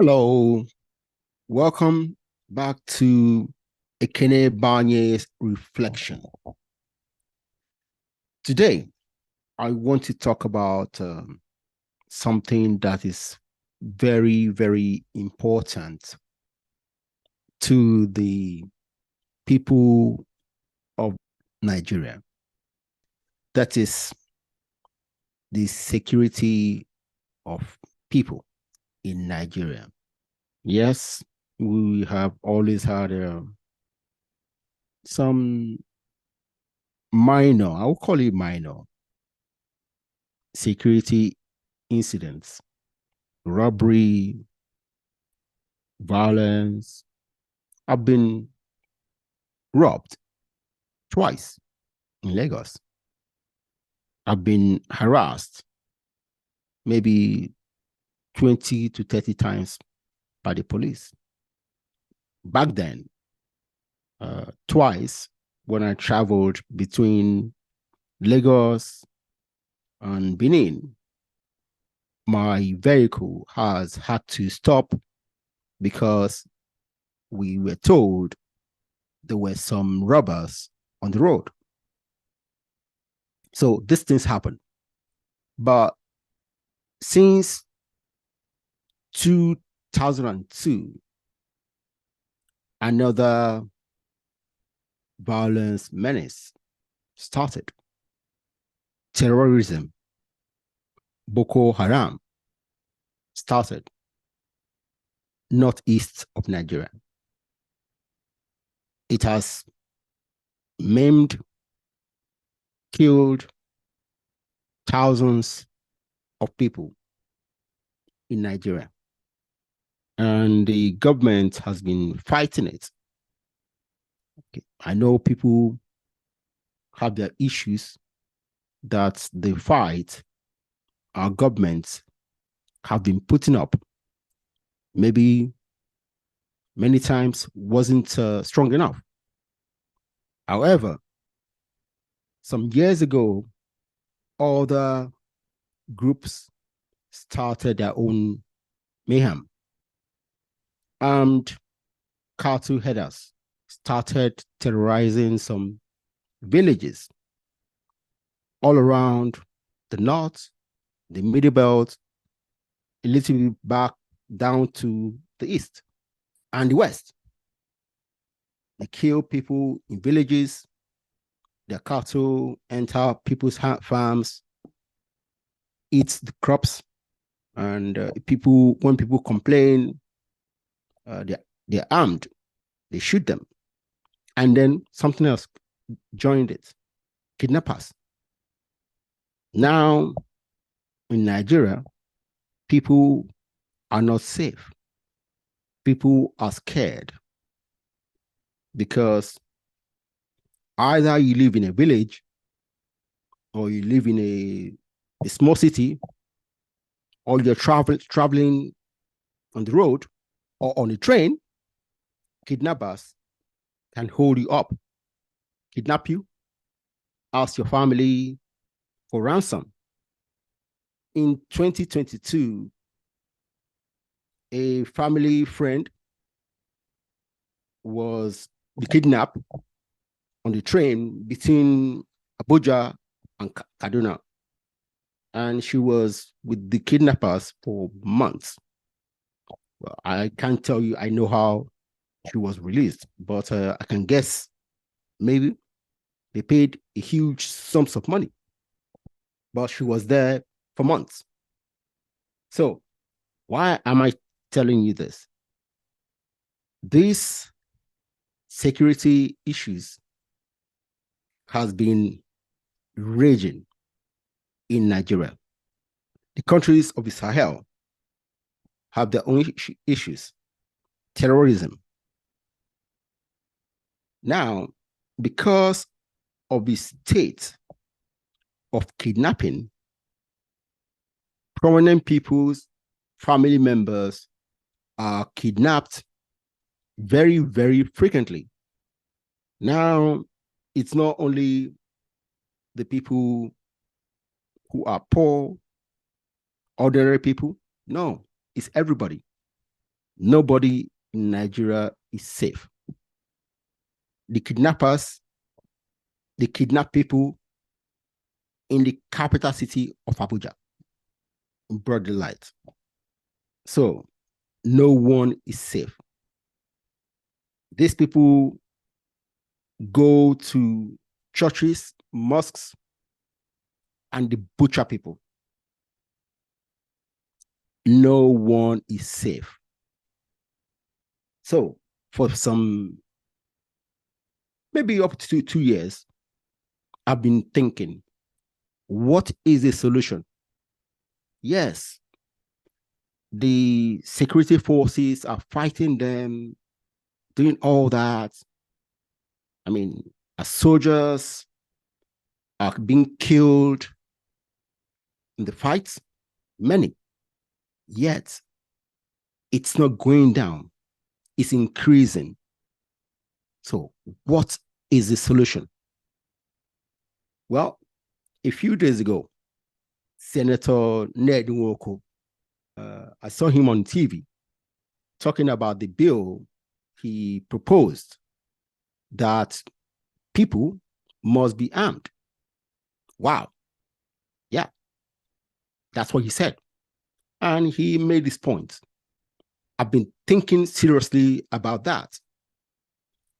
Hello, welcome back to Ekene Banye's Reflection. Today, I want to talk about something that is very, very important to the people of Nigeria. That is the security of people in Nigeria. Yes, we have always had some minor, I will call it minor, security incidents, robbery, violence. I've been robbed twice in Lagos. I've been harassed maybe 20 to 30 times by the police. Back then, twice when I traveled between Lagos and Benin, my vehicle has had to stop because we were told there were some robbers on the road. So these things happen. But since 2002, another violence menace started. Terrorism, Boko Haram started northeast of Nigeria. It has maimed, killed thousands of people in Nigeria. And the government has been fighting it. Okay. I know people have their issues that they fight our governments have been putting up. Maybe many times wasn't strong enough. However, some years ago, other groups started their own mayhem. Armed cattle headers started terrorizing some villages all around the north, the middle belt, a little bit back down to the east and the west. They kill people in villages, their cattle enter people's farms, eat the crops, and when people complain, they're armed, they shoot them. And then something else joined it, kidnappers. Now, in Nigeria, people are not safe. People are scared because either you live in a village or you live in a small city or you're traveling on the road or on a train, kidnappers can hold you up, kidnap you, ask your family for ransom. In 2022, a family friend was kidnapped on the train between Abuja and Kaduna. And she was with the kidnappers for months. Well, I can't tell you, I know how she was released, but I can guess maybe they paid a huge sums of money, but she was there for months. So why am I telling you this? These security issues has been raging in Nigeria. The countries of the Sahel have their own issues, terrorism. Now, because of the state of kidnapping, prominent people's family members are kidnapped very, very frequently. Now, it's not only the people who are poor, ordinary people. No, it's everybody. Nobody in Nigeria is safe. The kidnappers, they kidnap people in the capital city of Abuja in broad daylight. So no one is safe. These people go to churches, mosques, and they butcher people. No one is safe. So for some, maybe up to 2 years, I've been thinking, what is the solution? Yes, the security forces are fighting them, doing all that. I mean, our soldiers are being killed in the fights, many. Yet, it's not going down, it's increasing. So, what is the solution? Well, a few days ago, Senator Ned Nwoko, I saw him on TV talking about the bill he proposed that people must be armed. Wow. Yeah, that's what he said. And he made this point. I've been thinking seriously about that.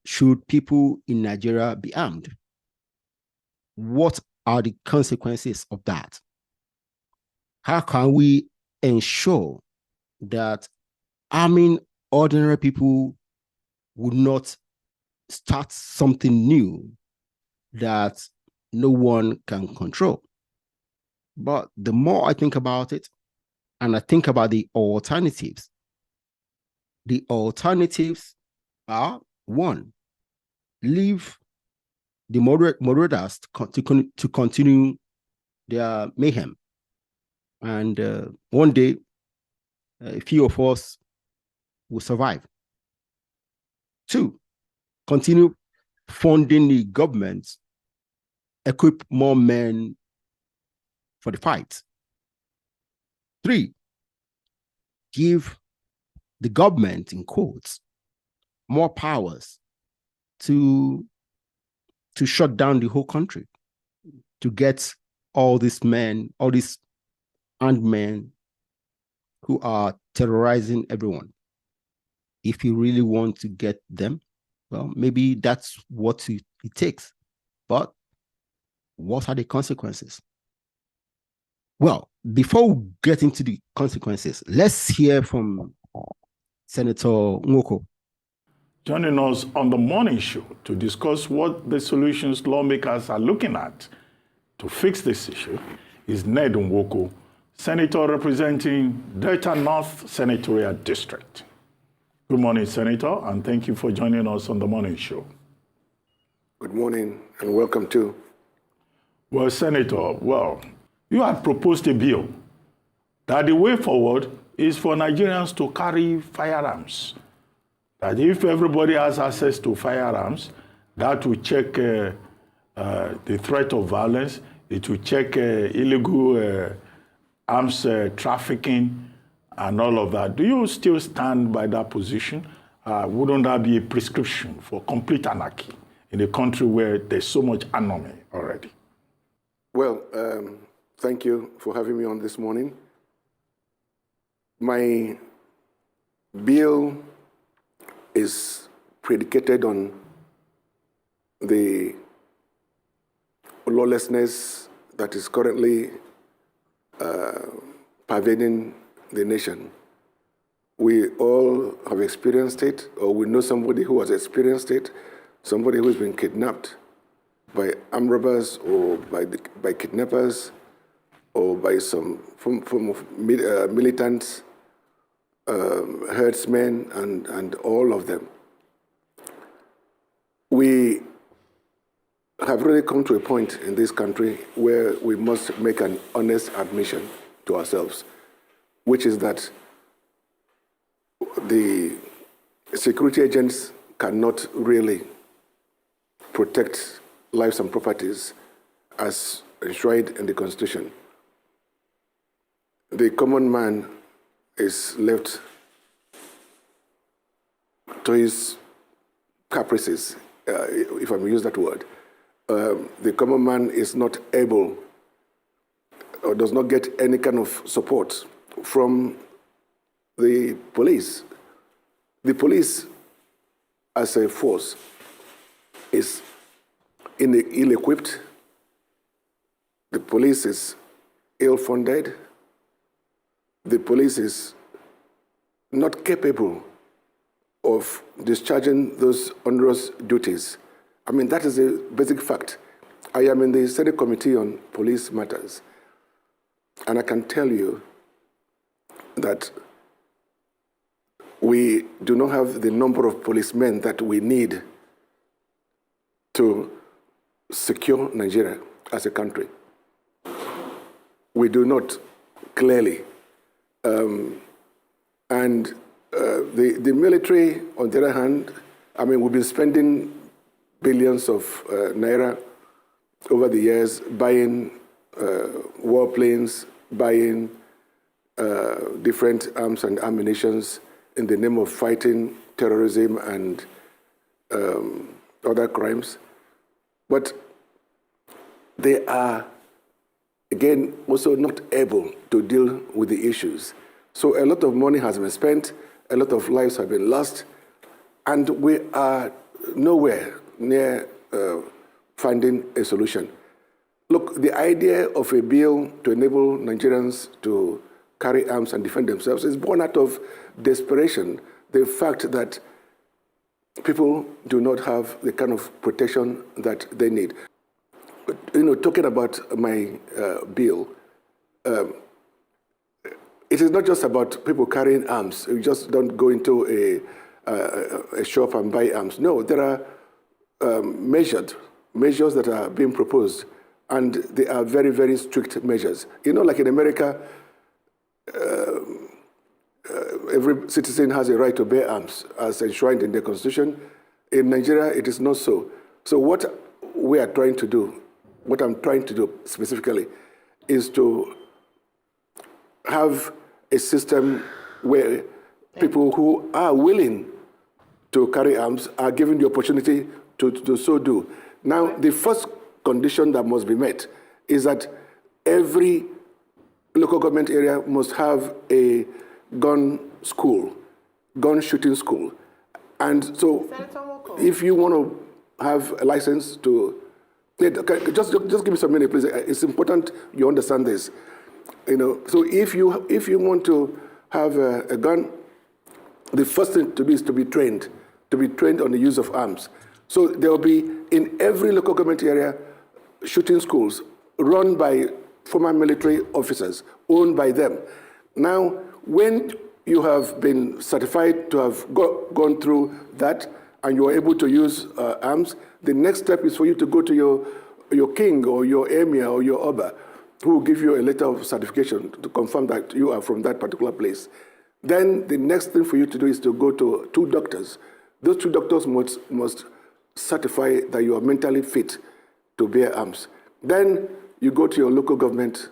Should people in Nigeria be armed? What are the consequences of that? How can we ensure that arming ordinary people would not start something new that no one can control? But the more I think about it, and I think about the alternatives are: one, leave the marauders to continue their mayhem. And one day, a few of us will survive. Two, continue funding the government, equip more men for the fight. Three, give the government, in quotes, more powers to shut down the whole country, to get all these men, all these armed men who are terrorizing everyone. If you really want to get them, well, maybe that's what it takes. But what are the consequences? Well, before we get into the consequences, let's hear from Senator Nwoko. Joining us on the morning show to discuss what the solutions lawmakers are looking at to fix this issue is Ned Nwoko, Senator representing Delta North Senatorial District. Good morning, Senator, and thank you for joining us on the morning show. Good morning and welcome to. Well, Senator, you have proposed a bill that the way forward is for Nigerians to carry firearms. That if everybody has access to firearms, that will check the threat of violence, it will check illegal arms trafficking and all of that. Do you still stand by that position? Wouldn't that be a prescription for complete anarchy in a country where there's so much anarchy already? Well, thank you for having me on this morning. My bill is predicated on the lawlessness that is currently pervading the nation. We all have experienced it, or we know somebody who has experienced it, somebody who has been kidnapped by armed robbers or by kidnappers or by some form of militants, herdsmen, and all of them. We have really come to a point in this country where we must make an honest admission to ourselves, which is that the security agents cannot really protect lives and properties as enshrined in the Constitution. The common man is left to his caprices, if I may use that word, the common man is not able or does not get any kind of support from the police. The police, as a force, is ill-equipped. The police is ill-funded. The police is not capable of discharging those onerous duties. I mean, that is a basic fact. I am in the Senate Committee on Police Matters, and I can tell you that we do not have the number of policemen that we need to secure Nigeria as a country. We do not, clearly. The military, on the other hand, I mean, we've been spending billions of naira over the years buying warplanes, buying different arms and ammunitions in the name of fighting terrorism and other crimes. But they are, again, also not able to deal with the issues. So a lot of money has been spent, a lot of lives have been lost, and we are nowhere near finding a solution. Look, the idea of a bill to enable Nigerians to carry arms and defend themselves is born out of desperation. The fact that people do not have the kind of protection that they need. But, you know, talking about my bill, it is not just about people carrying arms. You just don't go into a shop and buy arms. No, there are measures that are being proposed, and they are very, very strict measures. You know, like in America, every citizen has a right to bear arms as enshrined in the Constitution. In Nigeria, it is not so. So what we are trying to do, what I'm trying to do specifically, is to have a system where people who are willing to carry arms are given the opportunity to so do. Now, the first condition that must be met is that every local government area must have a gun school, gun shooting school. And so if you want to have a license to, just give me some minute, please. It's important you understand this. You know, so if you want to have a gun, the first thing to do is to be trained on the use of arms. So there will be, in every local government area, shooting schools run by former military officers, owned by them. Now, when you have been certified to have gone through that and you are able to use arms, the next step is for you to go to your king or your emir or your oba, who will give you a letter of certification to confirm that you are from that particular place. Then the next thing for you to do is to go to 2 doctors. Those 2 doctors must certify that you are mentally fit to bear arms. Then you go to your local government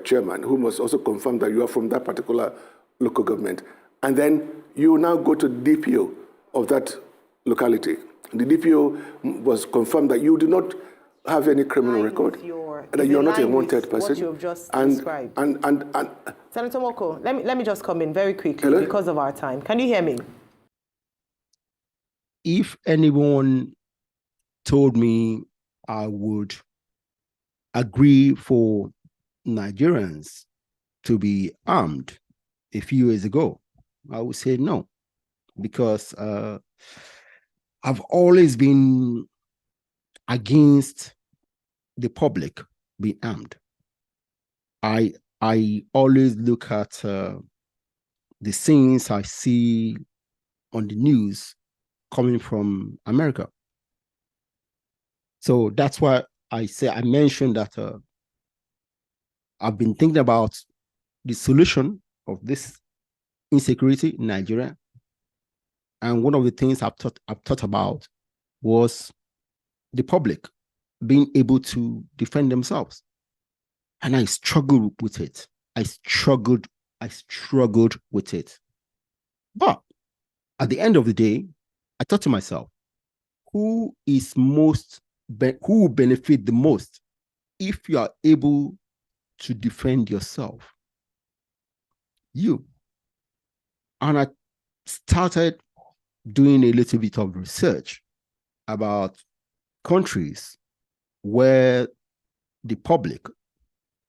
chairman, who must also confirm that you are from that particular local government. And then you now go to the DPO of that locality. The DPO must confirm that you do not have any criminal record, and that you are not a wanted person. What you've just described. Senator Nwoko, let me just come in very quickly. Hello? Because of our time. Can you hear me? If anyone told me I would agree for Nigerians to be armed a few years ago, I would say no, because I've always been against the public being armed. I always look at the scenes I see on the news coming from America. So that's why I mentioned that I've been thinking about the solution of this insecurity in Nigeria. And one of the things I've thought about was the public being able to defend themselves. And I struggled with it. I struggled with it. But At the end of the day, I thought to myself, who will benefit the most if you are able to defend yourself? You. And I started doing a little bit of research about countries where the public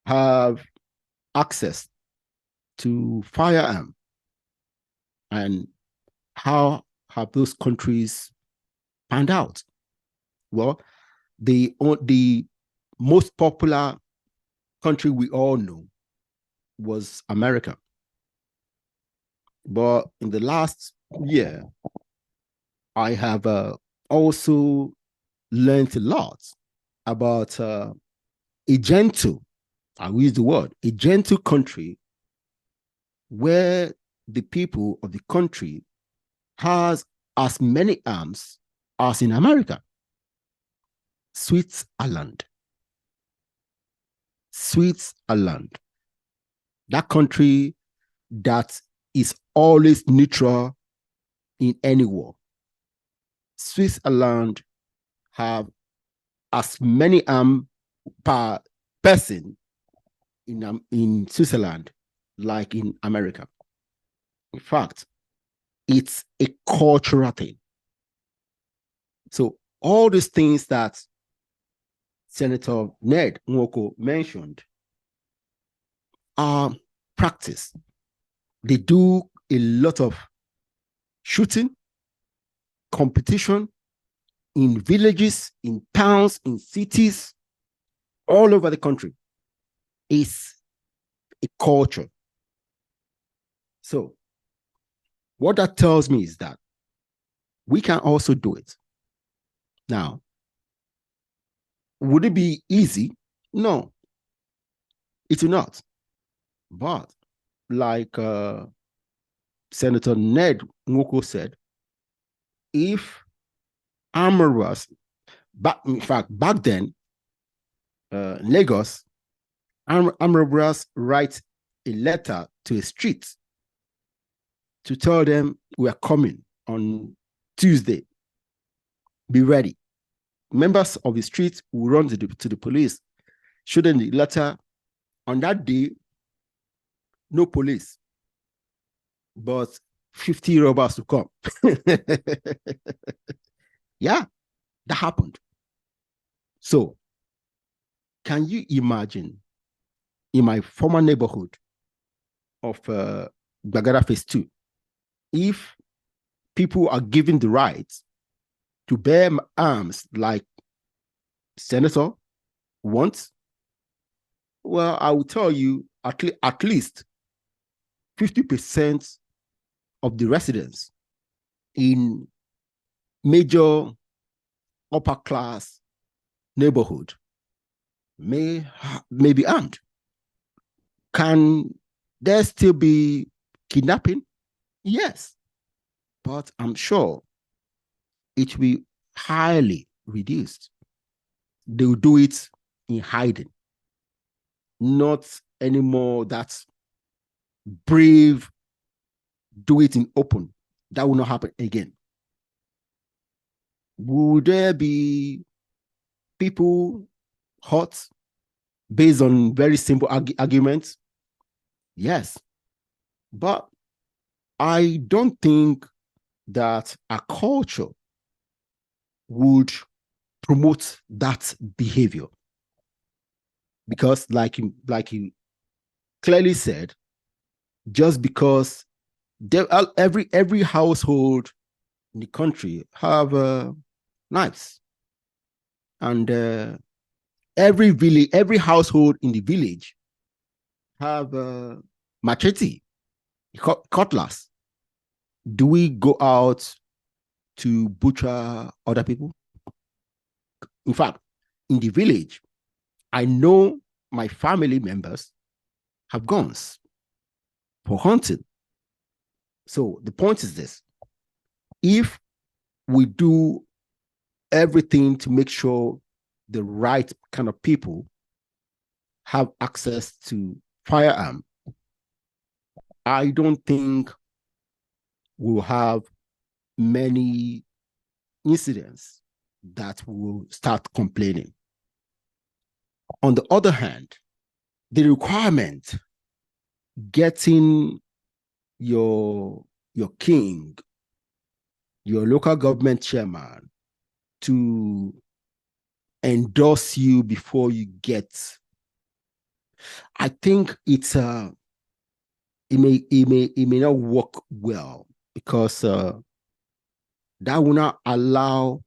have access to firearm, and how have those countries panned out? Well, the most popular country we all know was America. But in the last year, I have also learned a lot about a gentle, I will use the word, a gentle country where the people of the country has as many arms as in America. Switzerland. Switzerland. That country that is always neutral in any war. Switzerland have as many arms per person in Switzerland like in America. In fact, it's a cultural thing. So all these things that Senator Ned Nwoko mentioned are practice. They do a lot of shooting, competition in villages, in towns, in cities, all over the country. It's a culture. So what that tells me is that we can also do it. Now, would it be easy? No, it will not. But like Senator Ned Nwoko said, if armorers, back then, Lagos, armorers write a letter to a street to tell them we are coming on Tuesday. Be ready. Members of the street will run to the police, show them the letter. On that day, no police, but 50 robbers to come. Yeah, that happened. So, can you imagine in my former neighborhood of Bagara Phase 2, if people are given the right to bear arms like Senator wants? Well, I will tell you at least 50% of the residents in major upper class neighborhood may be armed. Can there still be kidnapping? Yes, but I'm sure it will be highly reduced. They will do it in hiding, not anymore that brave do it in open. That will not happen again. Will there be people hurt based on very simple arguments? Yes, but I don't think that a culture would promote that behavior, because like you clearly said, just because every household in the country have knives, and every household in the village have machete, cutlass. Do we go out to butcher other people? In fact, in the village, I know my family members have guns for hunting. So the point is this: if we do everything to make sure the right kind of people have access to firearm, I don't think we'll have many incidents that will start complaining. On the other hand, the requirement getting your king, your local government chairman to endorse you before you get, I think it may not work well, because that will not allow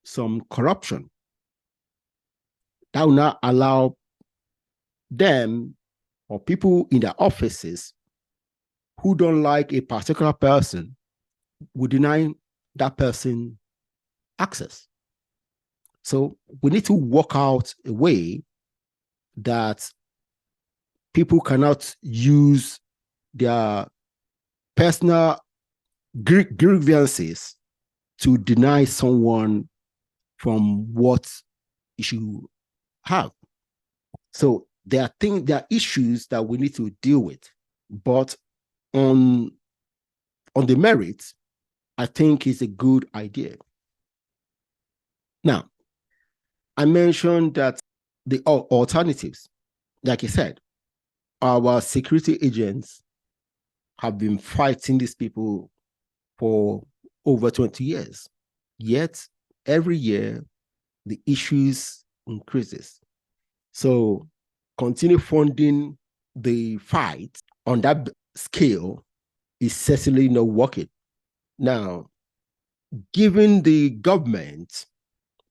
some corruption. That will not allow them or people in their offices who don't like a particular person will deny that person access. So we need to work out a way that people cannot use their personal grievances to deny someone from what you should have. So there are issues that we need to deal with. But on the merits, I think it's a good idea. Now, I mentioned that the alternatives, like I said, our security agents have been fighting these people for over 20 years. Yet, every year, the issues increases. So, continue funding the fight on that scale is certainly not working. Now, giving the government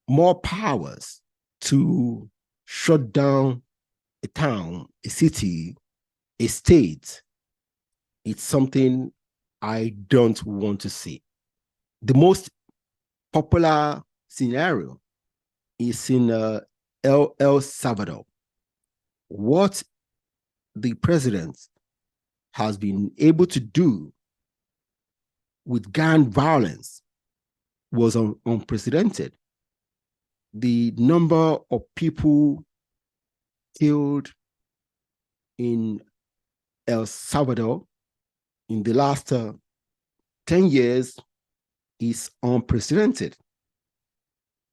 more powers to shut down a town, a city, a state, it's something I don't want to see. The most popular scenario is in El Salvador. What the president has been able to do with gang violence was unprecedented. The number of people killed in El Salvador in the last 10 years is unprecedented.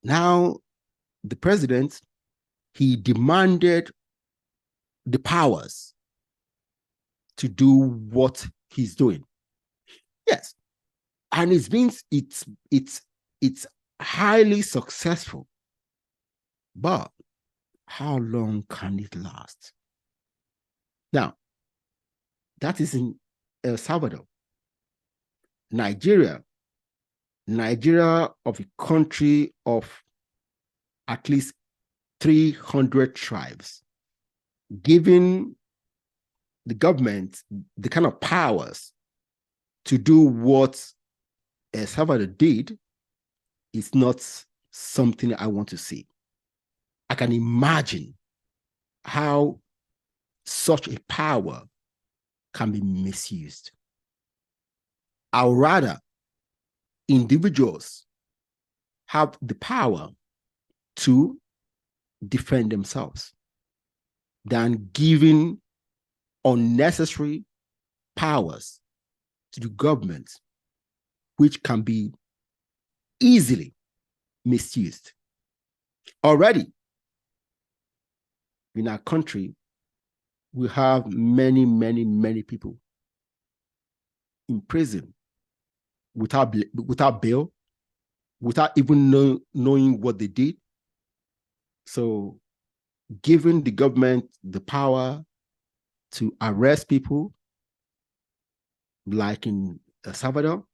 Now, the president, he demanded the powers to do what he's doing. Yes. And it's highly successful. But how long can it last? Now, that is in El Salvador. Nigeria of a country of at least 300 tribes, giving the government the kind of powers to do what El Salvador did is not something I want to see. I can imagine how such a power can be misused. I would rather individuals have the power to defend themselves than giving unnecessary powers to the government, which can be easily misused. Already, in our country, we have many people in prison without bail, without even knowing what they did. So, giving the government the power to arrest people, like in El Salvador,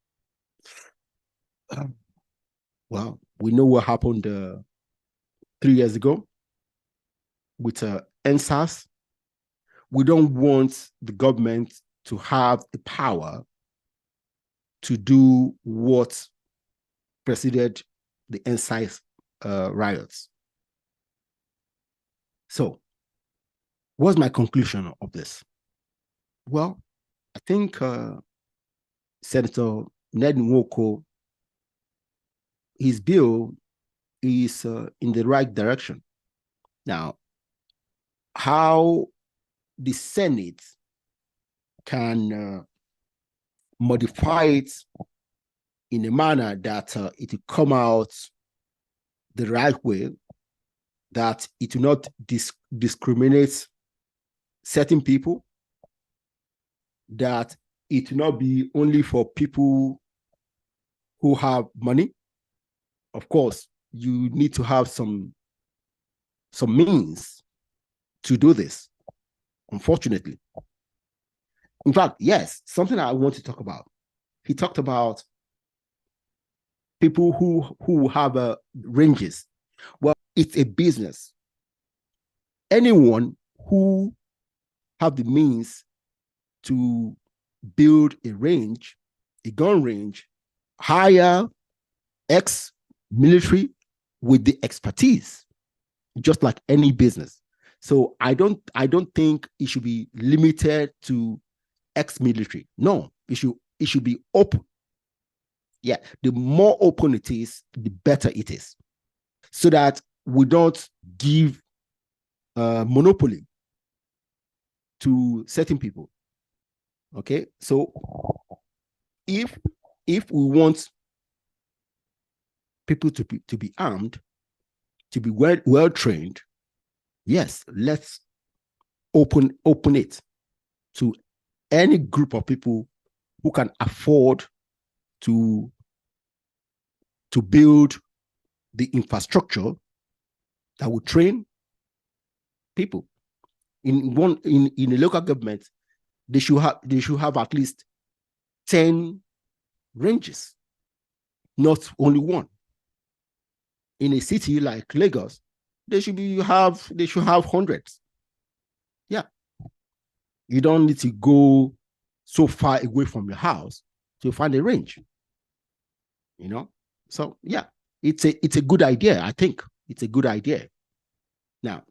well, we know what happened 3 years ago with NSAS. We don't want the government to have the power to do what preceded the NSAS riots. So, what's my conclusion of this? Well, I think Senator Ned Nwoko, his bill is in the right direction. Now, how the Senate can modify it in a manner that it will come out the right way, that it will not discriminate certain people, that it will not be only for people who have money. Of course, you need to have some means to do this, unfortunately. In fact, yes, something I want to talk about. He talked about people who have ranges. Well, it's a business. Anyone who have the means to build a range, a gun range, hire ex-military with the expertise, just like any business. So I don't think it should be limited to ex-military. No, it should be open. Yeah, the more open it is, the better it is, so that we don't give monopoly to certain people. Okay, so if we want people to be armed, to be well trained, yes, let's open it to any group of people who can afford to build the infrastructure that will train people. In a local government, they should have at least 10 ranges, not only one. In a city like Lagos, they should have hundreds. Yeah. You don't need to go so far away from your house to find a range. You know? So yeah, it's a good idea. I think it's a good idea. Now,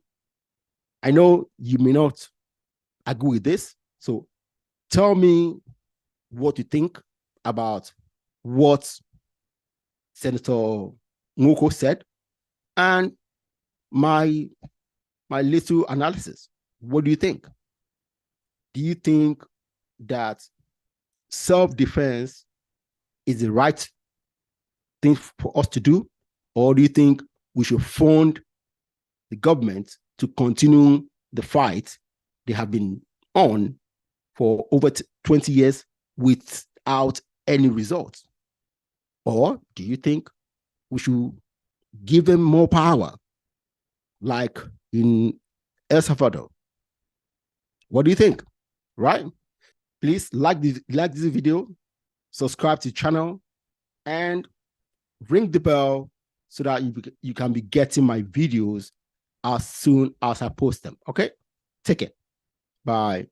I know you may not agree with this, so tell me what you think about what Senator Nwoko said and my little analysis. What do you think? Do you think that self-defense is the right thing for us to do? Or do you think we should fund the government to continue the fight they have been on for over 20 years without any results? Or do you think we should give them more power, like in El Salvador? What do you think? Right? Please like this video, subscribe to the channel, and ring the bell so that you can be getting my videos as soon as I post them. Okay? Take it. Bye.